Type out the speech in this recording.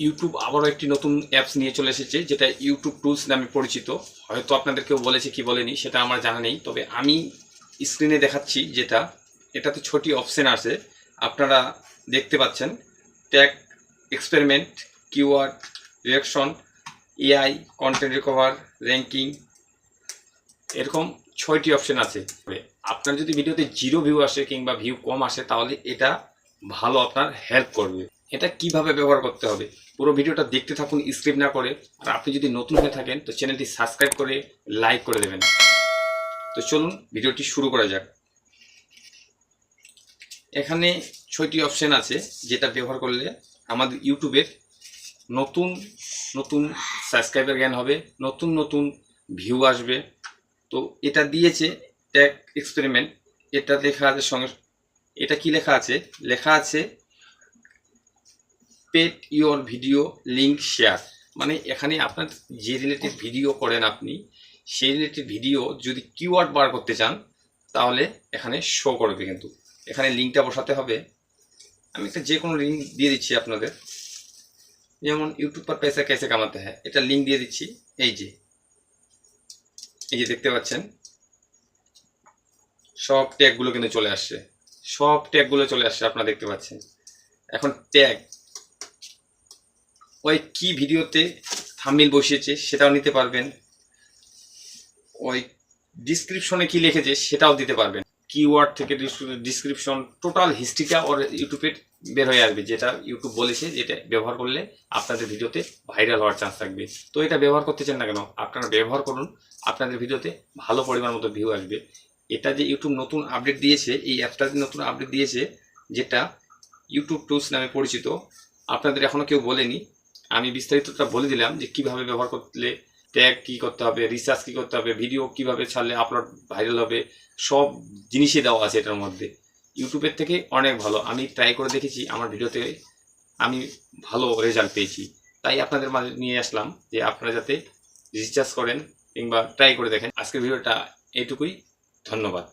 YouTube আবারও একটি নতুন অ্যাপস নিয়ে চলে এসেছে, যেটা ইউটিউব টুলস নামে পরিচিত। হয়তো আপনাদের কেউ বলেছে কি বলেনি সেটা আমার জানা নেই, তবে আমি স্ক্রিনে দেখাচ্ছি যেটা, এটাতে 6টি অপশন আছে। আপনারা দেখতে পাচ্ছেন tag, experiment, keyword, reaction, AI, content recover, ranking, এরকম 6টি অপশন আছে। আপনার যদি ভিডিওতে 0 ভিউ আসে কিংবা ভিউ কম আসে, তাহলে এটা ভালো আপনার হেল্প করবে। এটা কিভাবে ব্যবহার করতে হবে পুরো ভিডিওটা দেখতে থাকুন, স্কিপ না করে। আর আপনি যদি নতুন হয়ে থাকেন তো চ্যানেলটি সাবস্ক্রাইব করে লাইক করে দেবেন। তো চলুন ভিডিওটি শুরু করা যাক। এখানে 6টি অপশন আছে, যেটা ব্যবহার করলে আমাদের ইউটিউবের নতুন নতুন সাবস্ক্রাইবার জ্ঞান হবে, নতুন নতুন ভিউ আসবে। তো এটা দিয়েছে ট্যাগ এক্সপেরিমেন্ট। এটা লেখা আছে সঙ্গে, এটা কি লেখা আছে? লেখা আছে পেট ইওর ভিডিও লিঙ্ক শেয়ার। মানে এখানে আপনার যে রিলেটেড ভিডিও করেন আপনি, সেই রিলেটেড ভিডিও যদি কিওয়ার্ড বার করতে চান তাহলে এখানে শো করবে। কিন্তু এখানে লিঙ্কটা বসাতে হবে। আমি একটা যে কোনো লিঙ্ক দিয়ে দিচ্ছি আপনাদের, যেমন ইউটিউব पर पैसा कैसे कमाते हैं, এটা লিঙ্ক দিয়ে দিচ্ছি। এই যে দেখতে পাচ্ছেন সব ট্যাগগুলো কিন্তু চলে আসছে, সব ট্যাগগুলো চলে আসছে, আপনারা দেখতে পাচ্ছেন। এখন ট্যাগ ওই কি ভিডিওতে থাম্বনেল বসিয়েছে সেটাও নিতে পারবেন, ওই ডিসক্রিপশনে কি লিখেছে সেটাও দিতে পারবেন। কিওয়ার্ড থেকে ডিসক্রিপশন টোটাল হিস্ট্রিটা ওর ইউটিউবে বের হয়ে আসবে, যেটা ইউটিউব বলেছে যেটা ব্যবহার করলে আপনাদের ভিডিওতে ভাইরাল হওয়ার চান্স থাকবে। তো এটা ব্যবহার করতে চান না কেন, আপনারা ব্যবহার করুন, আপনাদের ভিডিওতে ভালো পরিমাণ মতো ভিউ আসবে। এটা যে ইউটিউব নতুন আপডেট দিয়েছে, এই অ্যাপটা যে নতুন আপডেট দিয়েছে, যেটা ইউটিউব টুলস নামে পরিচিত, আপনাদের এখনও কেউ বলেনি। আমি বিস্তারিতটা বলে দিলাম যে কিভাবে ব্যবহার করলে, ট্যাগ কী করতে হবে, রিসার্চ কী করতে হবে, ভিডিও কিভাবে ছাড়লে আপলোড ভাইরাল হবে, সব জিনিসই দেওয়া আছে এটার মধ্যে। ইউটিউবের থেকে অনেক ভালো। আমি ট্রাই করে দেখেছি, আমার ভিডিওতে আমি ভালো রেজাল্ট পেয়েছি। তাই আপনাদের মাঝে নিয়ে আসলাম যে আপনারা যাতে রিসার্চ করেন কিংবা ট্রাই করে দেখেন। আজকের ভিডিওটা এইটুকুই। ধন্যবাদ।